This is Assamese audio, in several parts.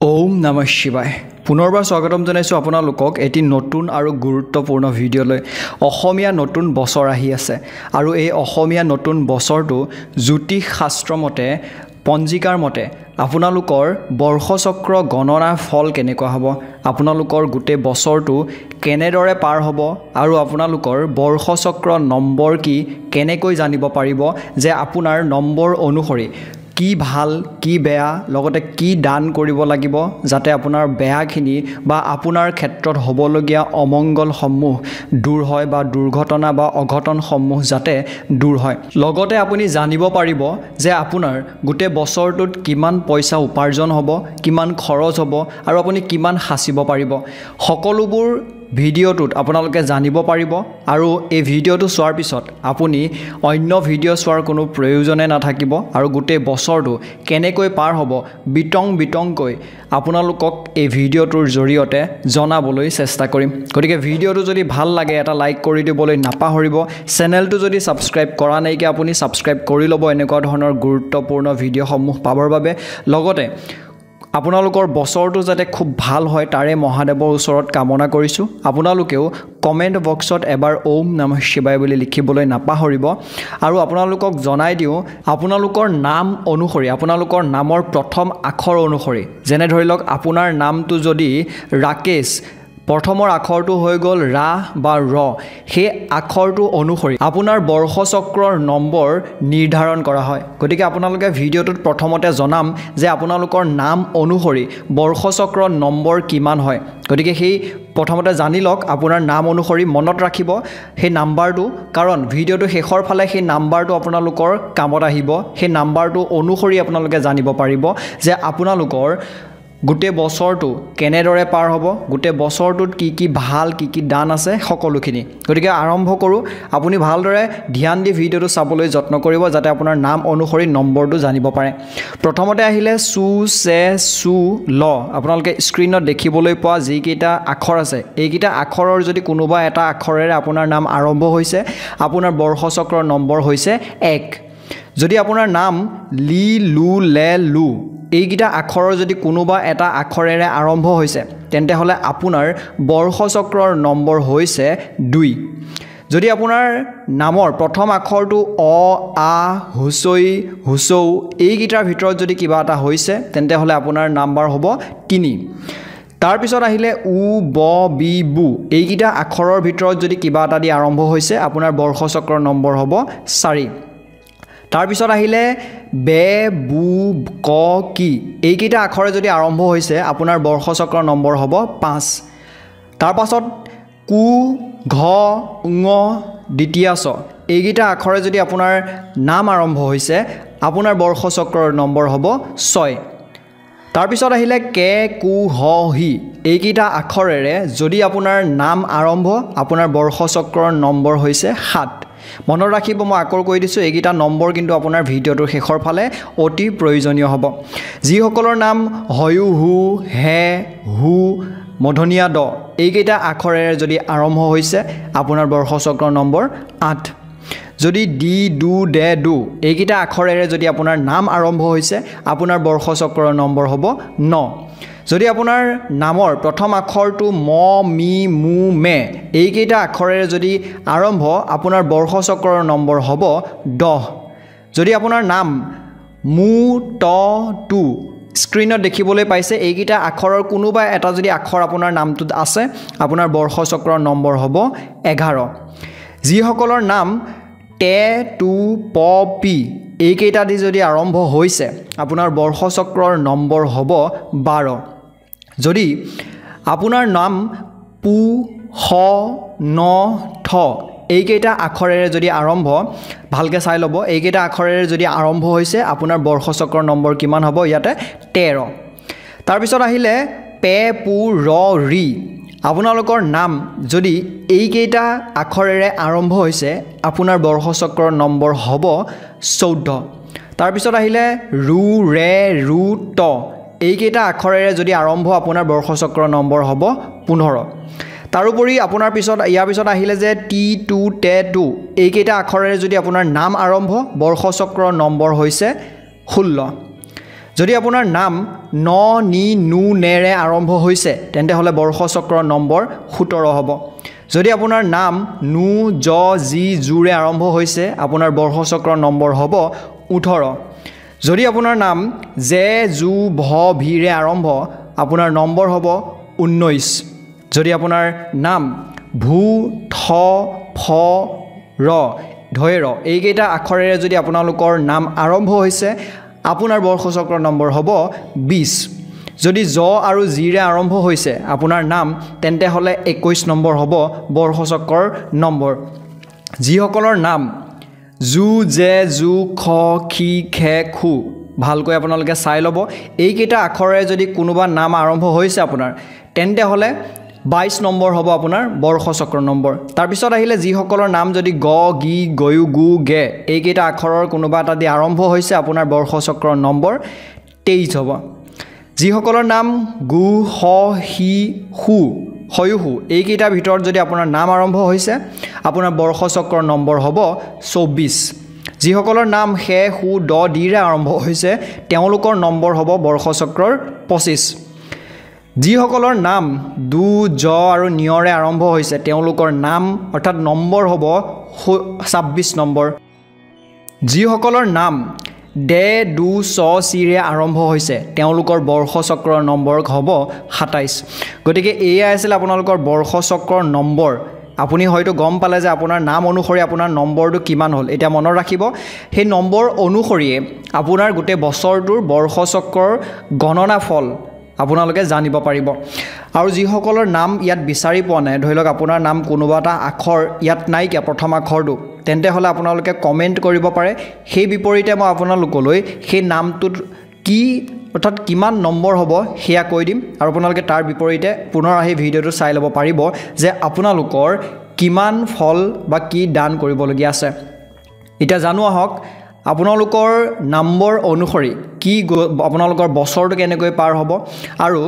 ওম নমঃ শিৱায় পুনৰবাৰ স্বাগতম জনাইছোঁ আপোনালোকক এটি নতুন আৰু গুৰুত্বপূৰ্ণ ভিডিঅ'লৈ অসমীয়া নতুন বছৰ আহি আছে আৰু এই অসমীয়া নতুন বছৰটো জ্যোতিষ শাস্ত্ৰ মতে পঞ্জিকাৰ মতে আপোনালোকৰ বৰ্ষচক্ৰ গণনাৰ ফল কেনেকুৱা হ'ব আপোনালোকৰ গোটেই বছৰটো কেনেদৰে পাৰ হ'ব আৰু আপোনালোকৰ বৰ্ষচক্ৰ নম্বৰ কি কেনেকৈ জানিব পাৰিব যে আপোনাৰ নম্বৰ অনুসৰি কি ভাল কি বেয়া লগতে কি দান কৰিব লাগিব যাতে আপোনাৰ বেয়াখিনি বা আপোনাৰ ক্ষেত্ৰত হ'বলগীয়া অমংগলসমূহ দূৰ হয় বা দুৰ্ঘটনা বা অঘটনসমূহ যাতে দূৰ হয় লগতে আপুনি জানিব পাৰিব যে আপোনাৰ গোটেই বছৰটোত কিমান পইচা উপাৰ্জন হ'ব কিমান খৰচ হ'ব আৰু আপুনি কিমান সাচিব পাৰিব সকলোবোৰ ভিডিঅ'টোত আপোনালোকে জানিব পাৰিব আৰু এই ভিডিঅ'টো চোৱাৰ পিছত আপুনি অন্য ভিডিঅ' চোৱাৰ কোনো প্ৰয়োজনে নাথাকিব আৰু গোটেই বছৰটো কেনেকৈ পাৰ হ'ব বিতংকৈ আপোনালোকক এই ভিডিঅ'টোৰ জৰিয়তে জনাবলৈ চেষ্টা কৰিম গতিকে ভিডিঅ'টো যদি ভাল লাগে এটা লাইক কৰি দিবলৈ নাপাহৰিব চেনেলটো যদি ছাবস্ক্ৰাইব কৰা নাইকে আপুনি ছাবস্ক্ৰাইব কৰি ল'ব এনেকুৱা ধৰণৰ গুৰুত্বপূৰ্ণ ভিডিঅ'সমূহ পাবৰ বাবে লগতে আপোনালোকৰ বছৰটো যাতে খুব ভাল হয় তাৰে মহাদেৱৰ ওচৰত কামনা কৰিছোঁ আপোনালোকেও কমেণ্ট বক্সত এবাৰ ওম নমঃ শিৱায় বুলি লিখিবলৈ নাপাহৰিব আৰু আপোনালোকক জনাই দিওঁ আপোনালোকৰ নাম অনুসৰি আপোনালোকৰ নামৰ প্ৰথম আখৰ অনুসৰি যেনে ধৰি লওক আপোনাৰ নামটো যদি ৰাকেশ প্ৰথমৰ আখৰটো হৈ গ'ল ৰা বা ৰ সেই আখৰটো অনুসৰি আপোনাৰ বৰ্ষচক্ৰৰ নম্বৰ নিৰ্ধাৰণ কৰা হয় গতিকে আপোনালোকে ভিডিঅ'টোত প্ৰথমতে জনাম যে আপোনালোকৰ নাম অনুসৰি বৰ্ষচক্ৰৰ নম্বৰ কিমান হয় গতিকে সেই প্ৰথমতে জানি লওক আপোনাৰ নাম অনুসৰি মনত ৰাখিব সেই নাম্বাৰটো কাৰণ ভিডিঅ'টো শেষৰ ফালে সেই নাম্বাৰটো আপোনালোকৰ কামত আহিব সেই নাম্বাৰটো অনুসৰি আপোনালোকে জানিব পাৰিব যে আপোনালোকৰ গোটেই বছৰটো কেনেদৰে পাৰ হ'ব গোটেই বছৰটোত কি ভাল কি দান আছে সকলোখিনি গতিকে আৰম্ভ কৰোঁ আপুনি ভালদৰে ধ্যান দি ভিডিঅ'টো চাবলৈ যত্ন কৰিব যাতে আপোনাৰ নাম অনুসৰি নম্বৰটো জানিব পাৰে প্ৰথমতে আহিলে চু চে চু ল আপোনালোকে স্ক্ৰীনত দেখিবলৈ পোৱা যিকেইটা আখৰ আছে এইকেইটা আখৰৰ যদি কোনোবা এটা আখৰেৰে আপোনাৰ নাম আৰম্ভ হৈছে আপোনাৰ বৰ্ষচক্ৰৰ নম্বৰ হৈছে 1 যদি আপোনাৰ নাম লি লু লে লু এইকেইটা আখৰৰ যদি কোনোবা এটা আখৰেৰে আৰম্ভ হৈছে তেন্তে হ'লে আপোনাৰ বৰ্ষচক্ৰৰ নম্বৰ হৈছে 2 যদি আপোনাৰ নামৰ প্ৰথম আখৰটো অ আ হুচৈ হুচৌ এইকেইটাৰ ভিতৰত যদি কিবা এটা হৈছে তেন্তে হ'লে আপোনাৰ নাম্বাৰ হ'ব 3 তাৰ পিছত আহিলে উ ব বি বু এইকেইটা আখৰৰ ভিতৰত যদি কিবা এটা দি আৰম্ভ হৈছে আপোনাৰ বৰ্ষচক্ৰৰ নম্বৰ হ'ব 4 তাৰ পিছত আহিলে বে বু ক কি এইকেইটা আখৰে যদি আৰম্ভ হৈছে আপোনাৰ বৰ্ষচক্ৰৰ নম্বৰ হ'ব 5 তাৰ পাছত কু ঘ ঙ দ্বিতীয় ছ এইকেইটা আখৰে যদি আপোনাৰ নাম আৰম্ভ হৈছে আপোনাৰ বৰ্ষচক্ৰৰ নম্বৰ হ'ব 6 তাৰ পিছত আহিলে কে কু হ হি এইকেইটা আখৰেৰে যদি আপোনাৰ নাম আৰম্ভ আপোনাৰ বৰ্ষচক্ৰৰ নম্বৰ হৈছে 7 মনত ৰাখিব মই আকৌ কৈ দিছোঁ এইকেইটা নম্বৰ কিন্তু আপোনাৰ ভিডিঅ'টোৰ শেষৰ ফালে অতি প্ৰয়োজনীয় হ'ব যিসকলৰ নাম হয়ু হু হে হু মধনিয়া দ এইকেইটা আখৰেৰে যদি আৰম্ভ হৈছে আপোনাৰ বৰ্ষচক্ৰৰ নম্বৰ 8 যদি ডি ডু ডে ডু এইকেইটা আখৰেৰে যদি আপোনাৰ নাম আৰম্ভ হৈছে আপোনাৰ বৰ্ষচক্ৰৰ নম্বৰ হ'ব 9 যদি আপোনাৰ নামৰ প্ৰথম আখৰটো ম মি মু মে এইকেইটা আখৰেৰে যদি আৰম্ভ আপোনাৰ বৰ্ষচক্ৰৰ নম্বৰ হ'ব 10 যদি আপোনাৰ নাম মু ত টু স্ক্ৰীনত দেখিবলৈ পাইছে এইকেইটা আখৰৰ কোনোবা এটা যদি আখৰ আপোনাৰ নামটোত আছে আপোনাৰ বৰ্ষচক্ৰৰ নম্বৰ হ'ব 11 যিসকলৰ নাম টে টু প পি এইকেইটা দি যদি আৰম্ভ হৈছে আপোনাৰ বৰ্ষচক্ৰৰ নম্বৰ হ'ব 12 যদি আপোনাৰ নাম পু হ ন থ এইকেইটা আখৰেৰে যদি আৰম্ভ ভালকৈ চাই ল'ব এইকেইটা আখৰেৰে যদি আৰম্ভ হৈছে আপোনাৰ বৰ্ষচক্ৰৰ নম্বৰ কিমান হ'ব ইয়াতে 13 তাৰপিছত আহিলে পে পু ৰ ৰি আপোনালোকৰ নাম যদি এইকেইটা আখৰেৰে আৰম্ভ হৈছে আপোনাৰ বৰ্ষচক্ৰৰ নম্বৰ হ'ব 14 তাৰপিছত আহিলে ৰু ৰে ৰু ত এইকেইটা আখৰেৰে যদি আৰম্ভ আপোনাৰ বৰ্ষচক্ৰৰ নম্বৰ হ'ব 15 তাৰোপৰি আপোনাৰ ইয়াৰ পিছত আহিলে যে টি টু টে টু এইকেইটা আখৰেৰে যদি আপোনাৰ নাম আৰম্ভ বৰ্ষচক্ৰৰ নম্বৰ হৈছে 16 যদি আপোনাৰ নাম ন নি নু নেৰে আৰম্ভ হৈছে তেন্তে হ'লে বৰ্ষচক্ৰৰ নম্বৰ 17 হ'ব যদি আপোনাৰ নাম নু জ জি জুৰে আৰম্ভ হৈছে আপোনাৰ বৰ্ষচক্ৰৰ নম্বৰ হ'ব 18 যদি আপোনাৰ নাম জে জু ভ ভিৰে আৰম্ভ আপোনাৰ নম্বৰ হ'ব 19 যদি আপোনাৰ নাম ভু থ ফ ৰ ধৈৰ এইকেইটা আখৰেৰে যদি আপোনালোকৰ নাম আৰম্ভ হৈছে আপোনাৰ বৰ্ষচক্ৰৰ নম্বৰ হ'ব 20 যদি জ আৰু জিৰে আৰম্ভ হৈছে আপোনাৰ নাম তেন্তে হ'লে 21 নম্বৰ হ'ব বৰ্ষচক্ৰৰ নম্বৰ যিসকলৰ নাম জু জে জু খ খি খে খু ভালকৈ আপোনালোকে চাই ল'ব এইকেইটা আখৰেৰে যদি কোনোবা নাম আৰম্ভ হৈছে আপোনাৰ তেন্তে হ'লে 22 নম্বৰ হ'ব আপোনাৰ বৰ্ষচক্ৰৰ নম্বৰ তাৰ পিছত আহিলে যিসকলৰ নাম যদি গ গি গয়ু গু গে এইকেইটা আখৰৰ কোনোবা এটা দি আৰম্ভ হৈছে আপোনাৰ বৰ্ষচক্ৰৰ নম্বৰ 23 হ'ব যিসকলৰ নাম গু হ হি হু হয়ু হু এইকেইটাৰ ভিতৰত যদি আপোনাৰ নাম আৰম্ভ হৈছে আপোনাৰ বৰ্ষচক্ৰৰ নম্বৰ হ'ব 24 যিসকলৰ নাম হে হু ড ডিৰে আৰম্ভ হৈছে তেওঁলোকৰ নম্বৰ হ'ব বৰ্ষচক্ৰৰ 25 যিসকলৰ নাম দু জ আৰু নিয়ৰে আৰম্ভ হৈছে তেওঁলোকৰ নাম অৰ্থাৎ নম্বৰ হ'ব 26 নম্বৰ যিসকলৰ নাম ডে দু চ চিৰে আৰম্ভ হৈছে তেওঁলোকৰ বৰ্ষচক্ৰৰ নম্বৰ হ'ব 27 গতিকে এয়া আছিল আপোনালোকৰ বৰ্ষচক্ৰৰ নম্বৰ আপুনি হয়তো গম পালে যে আপোনাৰ নাম অনুসৰি আপোনাৰ নম্বৰটো কিমান হ'ল এতিয়া মনত ৰাখিব সেই নম্বৰ অনুসৰিয়ে আপোনাৰ গোটেই বছৰটোৰ বৰ্ষচক্ৰৰ গণনা ফল আপোনালোকে জানিব পাৰিব আৰু যিসকলৰ নাম ইয়াত বিচাৰি পোৱা নাই ধৰি লওক আপোনাৰ নাম কোনোবা এটা আখৰ ইয়াত নাই কি প্ৰথম আখৰটো তেন্তে হ'লে আপোনালোকে কমেন্ট কৰিব পাৰে সেই বিপৰীতে মই আপোনালোকলৈ সেই নামটোত কি অৰ্থাৎ কিমান নম্বৰ হ'ব হেয়া কৈ দিম আৰু আপোনালোকে তাৰ বিপৰীতে পুনৰ আহি ভিডিঅ'টো চাই ল'ব পাৰিব যে আপোনালোকৰ কিমান ফল বা কি দান কৰিবলগীয়া আছে এটা জানো আহক আপোনালোকৰ নম্বৰ অনুসৰি কি আপোনালোকৰ বছৰটো কেনেকৈ পাৰ হ'ব আৰু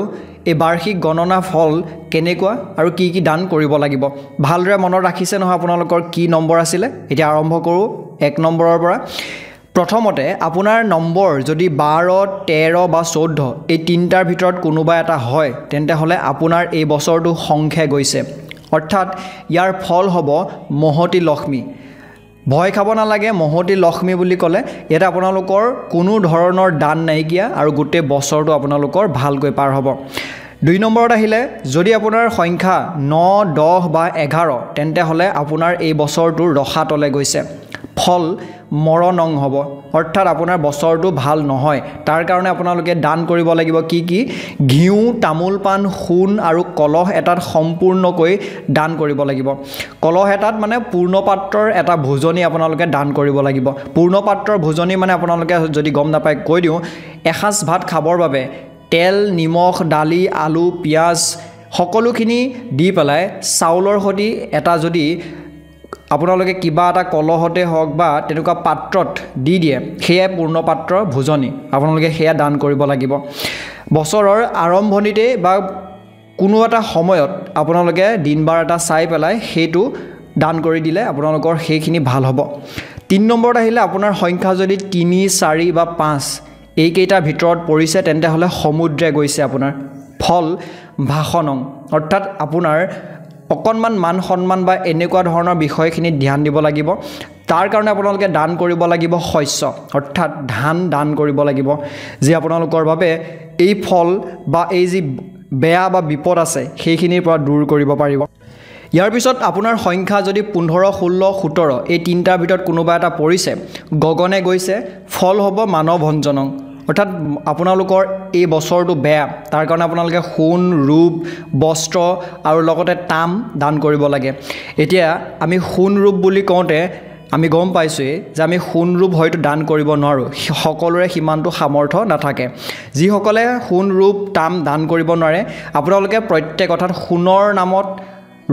এই বাৰ্ষিক গণনা ফল কেনেকুৱা আৰু কি কি দান কৰিব লাগিব ভালদৰে মনত ৰাখিছে নহয় আপোনালোকৰ কি নম্বৰ আছিলে এতিয়া আৰম্ভ কৰোঁ 1 নম্বৰৰ পৰা প্ৰথমতে আপোনাৰ নম্বৰ যদি 12 13 বা 14 এই তিনটাৰ ভিতৰত কোনোবা এটা হয় তেন্তে হ'লে আপোনাৰ এই বছৰটো সংখ্যা গৈছে অৰ্থাৎ ইয়াৰ ফল হ'ব মহতি লক্ষ্মী ভয় খাব নালাগে মহতি লক্ষ্মী বুলি ক'লে এটা আপোনালোকৰ কোনো ধৰণৰ দান নাইকিয়া আৰু গোটেই বছৰটো আপোনালোকৰ ভালকৈ পাৰ হ'ব 2 নম্বৰত আহিলে যদি আপোনাৰ সংখ্যা 9 10 বা 11 তেন্তে হ'লে আপোনাৰ এই বছৰটো ৰখাতলে গৈছে ফল মৰণং হ'ব অৰ্থাৎ আপোনাৰ বছৰটো ভাল নহয় তাৰ কাৰণে আপোনালোকে দান কৰিব লাগিব কি কি ঘিউ তামোল পান খুন আৰু কলহ এটাত সম্পূৰ্ণকৈ দান কৰিব লাগিব কলহ এটাত মানে পূৰ্ণ পাত্ৰৰ এটা ভোজনী আপোনালোকে দান কৰিব লাগিব পূৰ্ণ পাত্ৰৰ ভোজনী মানে আপোনালোকে যদি গম নাপায় কৈ দিওঁ এসাঁজ ভাত খাবৰ বাবে তেল নিমখ দালি আলু পিয়াজ সকলোখিনি দি পেলাই চাউলৰ সৈতে এটা যদি আপোনালোকে কিবা এটা কলহতে হওক বা তেনেকুৱা পাত্ৰত দি দিয়ে সেয়া পূৰ্ণ পাত্ৰ ভোজনী আপোনালোকে সেয়া দান কৰিব লাগিব বছৰৰ আৰম্ভণিতে বা কোনো এটা সময়ত আপোনালোকে দিনবাৰ এটা চাই পেলাই সেইটো দান কৰি দিলে আপোনালোকৰ সেইখিনি ভাল হ'ব 3 নম্বৰত আহিলে আপোনাৰ সংখ্যা যদি 3 4 বা 5 এইকেইটা ভিতৰত পৰিছে তেন্তে হ'লে সমুদ্ৰে গৈছে আপোনাৰ ফল ভাষণং অৰ্থাৎ আপোনাৰ অকণমান মান সন্মান বা এনেকুৱা ধৰণৰ বিষয়খিনি ধ্যান দিব লাগিব তাৰ কাৰণে আপোনালোকে দান কৰিব লাগিব শস্য অৰ্থাৎ ধান দান কৰিব লাগিব যে আপোনালোকৰ বাবে এই ফল বা এই যি বেয়া বা বিপদ আছে সেইখিনিৰ পৰা দূৰ কৰিব পাৰিব ইয়াৰ পিছত আপোনাৰ সংখ্যা যদি 15 16 17 এই তিনটাৰ ভিতৰত কোনোবা এটা পৰিছে গগনে গৈছে ফল হ'ব মানৱ ভঞ্জনং অৰ্থাৎ আপোনালোকৰ এই বছৰটো বেয়া তাৰ কাৰণে আপোনালোকে সোণ ৰূপ বস্ত্ৰ আৰু লগতে তাম দান কৰিব লাগে এতিয়া আমি সোণ ৰূপ বুলি কওঁতে আমি গম পাইছোঁই যে আমি সোণ ৰূপ হয়তো দান কৰিব নোৱাৰোঁ সকলোৰে সিমানটো সামৰ্থ্য নাথাকে যিসকলে সোণ ৰূপ তাম দান কৰিব নোৱাৰে আপোনালোকে প্ৰত্যেক অৰ্থাৎ সোণৰ নামত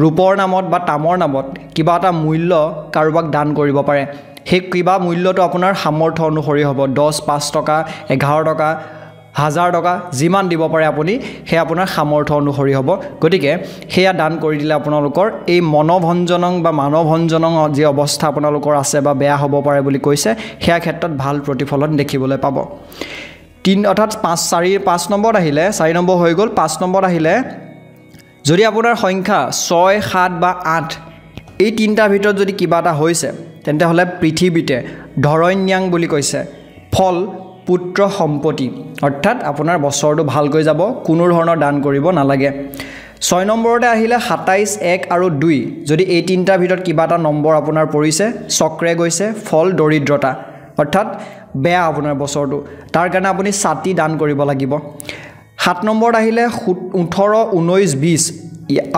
ৰূপৰ নামত বা তামৰ নামত কিবা এটা মূল্য কাৰোবাক দান কৰিব পাৰে সেই কিবা মূল্যটো আপোনাৰ সামৰ্থ্য অনুসৰি হ'ব 10 5 টকা 11 টকা 1000 টকা যিমান দিব পাৰে আপুনি সেই আপোনাৰ সামৰ্থ্য অনুসৰি হ'ব গতিকে সেয়া দান কৰি দিলে আপোনালোকৰ এই মনোভঞ্জনং বা মানভঞ্জনং যি অৱস্থা আপোনালোকৰ আছে বা বেয়া হ'ব পাৰে বুলি কৈছে সেয়া ক্ষেত্ৰত ভাল প্ৰতিফলন দেখিবলৈ পাব 3 অৰ্থাৎ 5 নম্বৰত আহিলে 4 নম্বৰ হৈ গ'ল 5 নম্বৰত আহিলে যদি আপোনাৰ সংখ্যা 6 7 বা 8 এই তিনিটাৰ ভিতৰত যদি কিবা এটা হৈছে তেন্তে হলে পৃথিৱীতে ধৰণ্যাং বুলি কৈছে ফল পুত্ৰ সম্পত্তি অৰ্থাৎ আপোনাৰ বছৰটো ভালকৈ যাব কোনো ধৰণৰ দান কৰিব নালাগে 6 নম্বৰতে আহিলে 27 1 আৰু 2 যদি এই তিনিটাৰ ভিতৰত কিবা এটা নম্বৰ আপোনাৰ পৰিছে চক্ৰে গৈছে ফল দৰিদ্ৰতা অৰ্থাৎ বেয়া আপোনাৰ বছৰটো তাৰ কাৰণে আপুনি ছাতি দান কৰিব লাগিব 7 নম্বৰত আহিলে 18 19 20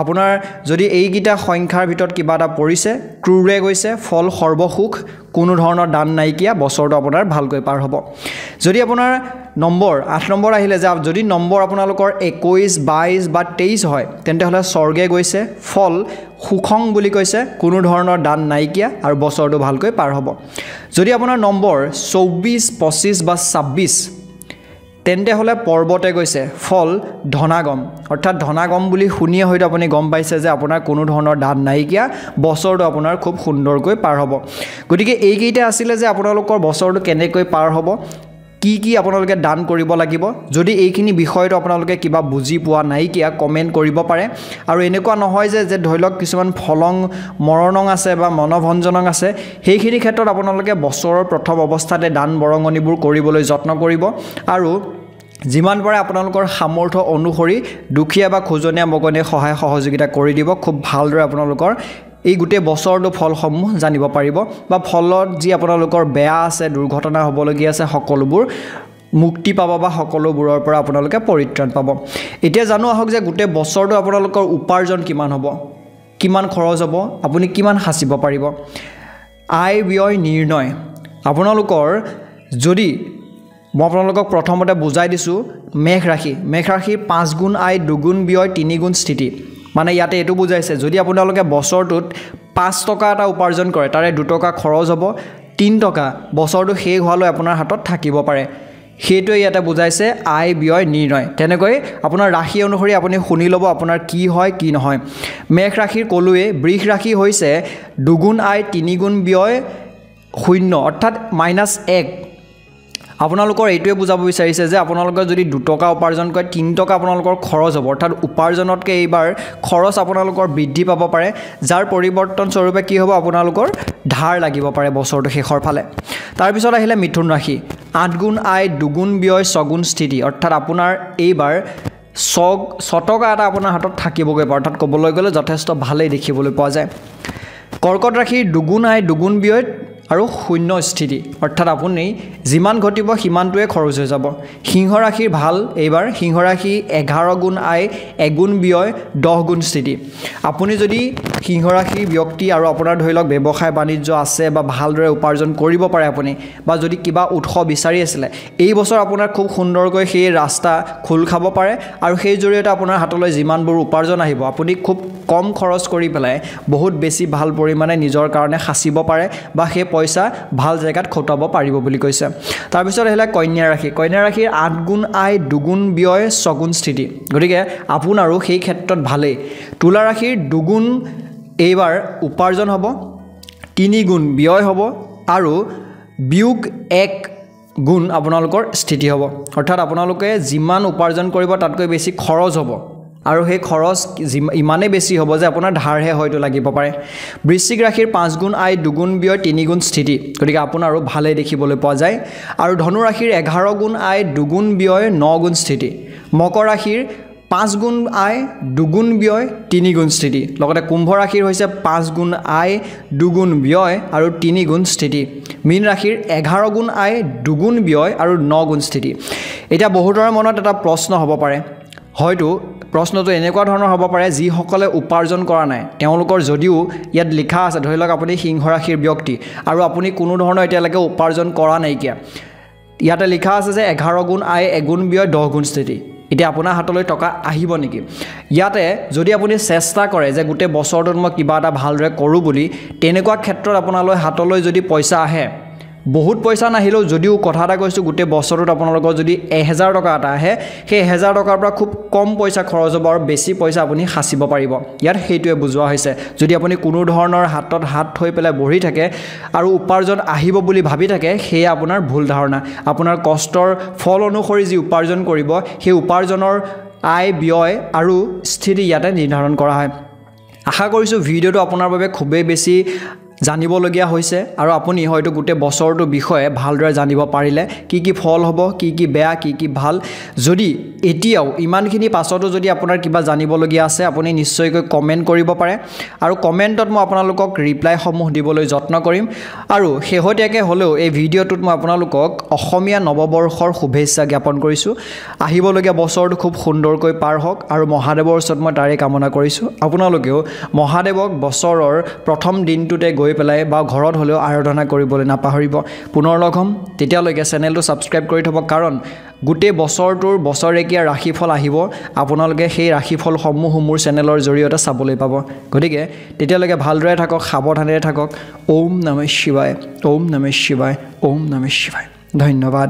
আপোনাৰ যদি এইগিটা সংখ্যাৰ ভিতৰত কিবা এটা পৰিছে ক্ৰুৰে গৈছে ফল সৰ্বসুখ কোনো ধৰণৰ দান নাইকিয়া বছৰটো আপোনাৰ ভালকৈ পাৰ হ'ব যদি আপোনাৰ নম্বৰ 8 নম্বৰ আহিলে যে যদি নম্বৰ আপোনালোকৰ 21 22 বা 23 হয় তেন্তে হলে স্বৰ্গে গৈছে ফল সুখং বুলি কৈছে কোনো ধৰণৰ দান নাইকিয়া আৰু বছৰটো ভালকৈ পাৰ হ'ব যদি আপোনাৰ নম্বৰ 24 25 বা 26 তেন্তে হলে পৰ্বতে গৈছে ফল ধনাগম অৰ্থাৎ ধনাগম বুলি শুনিয়ে হয়তো আপুনি গম পাইছে যে আপোনাৰ কোনো ধৰণৰ দান নাইকিয়া বছৰটো আপোনাৰ খুব সুন্দৰকৈ পাৰ হ'ব গতিকে এইকেইটা আছিল যে আপোনালোকৰ বছৰটো কেনেকৈ পাৰ হ'ব কি আপোনালোকে দান কৰিব লাগিব যদি এইখিনি বিষয়টো আপোনালোকে কিবা বুজি পোৱা নাইকিয়া কমেন্ট কৰিব পাৰে আৰু এনেকুৱা নহয় যে ধৰি লওক কিছুমান ফলং মৰণং আছে বা মনভঞ্জনং আছে সেইখিনি ক্ষেত্ৰত আপোনালোকে বছৰৰ প্ৰথম অৱস্থাতে দান বৰঙনিবোৰ কৰিবলৈ যত্ন কৰিব আৰু যিমান পাৰে আপোনালোকৰ সামৰ্থ্য অনুসৰি দুখীয়া বা খোজনীয়া মগনীয়ে সহায় সহযোগিতা কৰি দিব খুব ভালদৰে আপোনালোকৰ এই গুটে বছৰটো ফলসমূহ জানিব পাৰিব বা ফলত যি আপোনালোকৰ বেয়া আছে দুৰ্ঘটনা হ'বলগীয়া আছে সকলোবোৰ মুক্তি পাব বা সকলোবোৰৰ পৰা আপোনালোকে পৰিত্ৰাণ পাব এতিয়া জানো আহক যে গুটে বছৰটো আপোনালোকৰ উপাৰ্জন কিমান হ'ব কিমান খৰচ হ'ব আপুনি কিমান হাসিব পাৰিব আয় ব্যয় নিৰ্ণয় আপোনালোকৰ যদি মই আপোনালোকক প্ৰথমতে বুজাই দিছো মেঘ ৰাশিৰ 5 গুণ আয় 2 গুণ ব্যয় 3 গুণ স্থিতি মানে ইয়াতে এটো বুজাইছে যদি আপোনালোকে বছৰটোত 5 টকা এটা উপাৰ্জন কৰে তাৰে 2 টকা খৰচ হ'ব 3 টকা বছৰটো শেষ হোৱালৈ আপোনাৰ হাতত থাকিব পাৰে হেটোই ইয়াতে বুজাইছে আয় ব্যয় নিৰ্ণয় তেনেকৈ আপোনাৰ ৰাশি অনুসৰি আপুনি শুনি লব আপোনাৰ কি হয় কি নহয় মেঘ ৰাশিৰ কলুৱে বৃষ ৰাশি হৈছে 2 গুণ আয় 3 গুণ ব্যয় 0 অৰ্থাৎ -1 আপোনালোকৰ এইটোৱে বুজাব বিচাৰিছে যে আপোনালোকৰ যদি 2 টকা উপাৰ্জন কৰে 3 টকা আপোনালোকৰ খৰচ হ'ব অৰ্থাৎ উপাৰ্জনতকৈ এইবাৰ খৰচ আপোনালোকৰ বৃদ্ধি পাব পাৰে যাৰ পৰিৱৰ্তন স্বৰূপে কি হ'ব আপোনালোকৰ ধাৰ লাগিব পাৰে বছৰটো শেষৰ ফালে তাৰ পিছত আহিলে মিথুন ৰাশি 8 গুণ আয় 2 গুণ ব্যয় 6 গুণ স্থিতি অৰ্থাৎ আপোনাৰ এইবাৰ 6 টকা এটা আপোনাৰ হাতত থাকিবগৈ অৰ্থাৎ ক'বলৈ গ'লে যথেষ্ট ভালেই দেখিবলৈ পোৱা যায় কৰ্কট ৰাশিৰ 2 গুণ আয় 2 গুণ ব্যয় আৰু 0 স্থিতি অৰ্থাৎ আপুনি যিমান ঘটিব সিমানটোৱে খৰচ হৈ যাব সিংহ ৰাশিৰ ভাল এইবাৰ সিংহ ৰাশি 11 গুণ আয় 1 গুণ ব্যয় 10 গুণ স্থিতি আপুনি যদি সিংহ ৰাশিৰ ব্যক্তি আৰু আপোনাৰ ধৰি লওক ব্যৱসায় বাণিজ্য আছে বা ভালদৰে উপাৰ্জন কৰিব পাৰে আপুনি বা যদি কিবা উৎস বিচাৰি আছিল এই বছৰ আপোনাৰ খুব সুন্দৰকৈ সেই ৰাস্তা খোল খাব পাৰে আৰু সেই জৰিয়তে আপোনাৰ হাতলৈ যিমানবোৰ উপাৰ্জন আহিব আপুনি খুব কম খৰচ কৰি পেলাই বহুত বেছি ভাল পৰিমাণে নিজৰ কাৰণে হাসিব পাৰে বা সেই পইচা ভাল জায়গাত খটাব পাৰিব বুলি কৈছে তাৰ পিছত আহিলে কন্যা ৰাশিৰ 8 গুণ আয় 2 গুণ ব্যয় 6 গুণ স্থিতি গতিকে আপোনাৰো সেই ক্ষেত্ৰত ভালেই তুলা ৰাশিৰ 2 গুণ এইবাৰ উপাৰ্জন হ'ব 3 গুণ ব্যয় হ'ব আৰু বিয়োগ 1 গুণ আপোনালোকৰ স্থিতি হ'ব অৰ্থাৎ আপোনালোকে যিমান উপাৰ্জন কৰিব তাতকৈ বেছি খৰচ হ'ব আৰু সেই খৰচ ইমানে বেছি হ'ব যে আপোনাৰ ধাৰহে হয়তো লাগিব পাৰে বৃশ্চিক ৰাশিৰ 5 গুণ আয় 2 গুণ ব্যয় 3 গুণ স্থিতি গতিকে আপোনাৰো ভালে দেখিবলৈ পোৱা যায় আৰু ধনু ৰাশিৰ 11 গুণ আয় 2 গুণ ব্যয় 9 গুণ স্থিতি মকৰ ৰাশিৰ 5 গুণ আয় 2 গুণ ব্যয় 3 গুণ স্থিতি লগতে কুম্ভ ৰাশিৰ হৈছে 5 গুণ আয় 2 গুণ ব্যয় আৰু 3 গুণ স্থিতি মীন ৰাশিৰ 11 গুণ আয় 2 গুণ ব্যয় আৰু 9 গুণ স্থিতি এটা বহুতৰ মনত এটা প্ৰশ্ন হ'ব পাৰে হয়তো প্ৰশ্নটো এনেকুৱা ধৰণৰ হ'ব পাৰে যি সকলে উপাৰ্জন কৰা নাই তেওঁলোকৰ যদিও ইয়াত লিখা আছে ধৰি লওক আপুনি সিংহ ৰাশিৰ ব্যক্তি আৰু আপুনি কোনো ধৰণৰ এতিয়ালৈকে উপাৰ্জন কৰা নাইকিয়া ইয়াতে লিখা আছে যে 11 গুণ আয় 1 গুণ ব্যয় 10 গুণ স্থিতি এতিয়া আপোনাৰ হাতলৈ টকা আহিব নেকি ইয়াতে যদি আপুনি চেষ্টা কৰে যে গোটে বছৰটোত মই কিবা এটা ভালদৰে কৰো বুলি তেনেকুৱা ক্ষেত্ৰত আপোনালৈ হাতলৈ যদি পইচা আহে বহুত পইচা নাহিলেও যদিও কথা এটা কৈছোঁ গোটেই বছৰটোত আপোনালোকৰ যদি 1000 টকা এটা আহে সেই 1000 টকাৰ পৰা খুব কম পইচা খৰচ হ'ব আৰু বেছি পইচা আপুনি সাচিব পাৰিব ইয়াত সেইটোৱে বুজোৱা হৈছে যদি আপুনি কোনো ধৰণৰ হাতত হাত থৈ পেলাই বহি থাকে আৰু উপাৰ্জন আহিব বুলি ভাবি থাকে সেয়া আপোনাৰ ভুল ধাৰণা আপোনাৰ কষ্টৰ ফল অনুসৰি যি উপাৰ্জন কৰিব সেই উপাৰ্জনৰ আয় ব্যয় আৰু স্থিতি ইয়াতে নিৰ্ধাৰণ কৰা হয় আশা কৰিছোঁ ভিডিঅ'টো আপোনাৰ বাবে খুবেই বেছি জানিবলগীয়া হৈছে আৰু আপুনি হয়তো গোটেই বছৰটোৰ বিষয়ে ভালদৰে জানিব পাৰিলে কি ফল হ'ব কি বেয়া কি ভাল যদি এতিয়াও ইমানখিনি পাছতো যদি আপোনাৰ কিবা জানিবলগীয়া আছে আপুনি নিশ্চয়কৈ কমেণ্ট কৰিব পাৰে আৰু কমেণ্টত মই আপোনালোকক ৰিপ্লাইসমূহ দিবলৈ যত্ন কৰিম আৰু শেহতীয়াকৈ হ'লেও এই ভিডিঅ'টোত মই আপোনালোকক অসমীয়া নৱবৰ্ষৰ শুভেচ্ছা জ্ঞাপন কৰিছোঁ আহিবলগীয়া বছৰটো খুব সুন্দৰকৈ পাৰ হওক আৰু মহাদেৱৰ ওচৰত মই তাৰে কামনা কৰিছোঁ আপোনালোকেও মহাদেৱক বছৰৰ প্ৰথম দিনটোতে গৈ পেলাই বা ঘৰত হ'লেও আৰাধনা কৰিবলৈ নাপাহৰিব পুনৰ লগ হ'ম তেতিয়ালৈকে চেনেলটো ছাবস্ক্ৰাইব কৰি থ'ব কাৰণ গোটেই বছৰটোৰ বছৰেকীয়া ৰাশিফল আহিব আপোনালোকে সেই ৰাশিফলসমূহ মোৰ চেনেলৰ জৰিয়তে চাবলৈ পাব গতিকে তেতিয়ালৈকে ভালদৰে থাকক সাৱধানেৰে থাকক ওম নমঃ শিৱায় ওম নমঃ শিৱায় ওম নমঃ শিৱায় ধন্যবাদ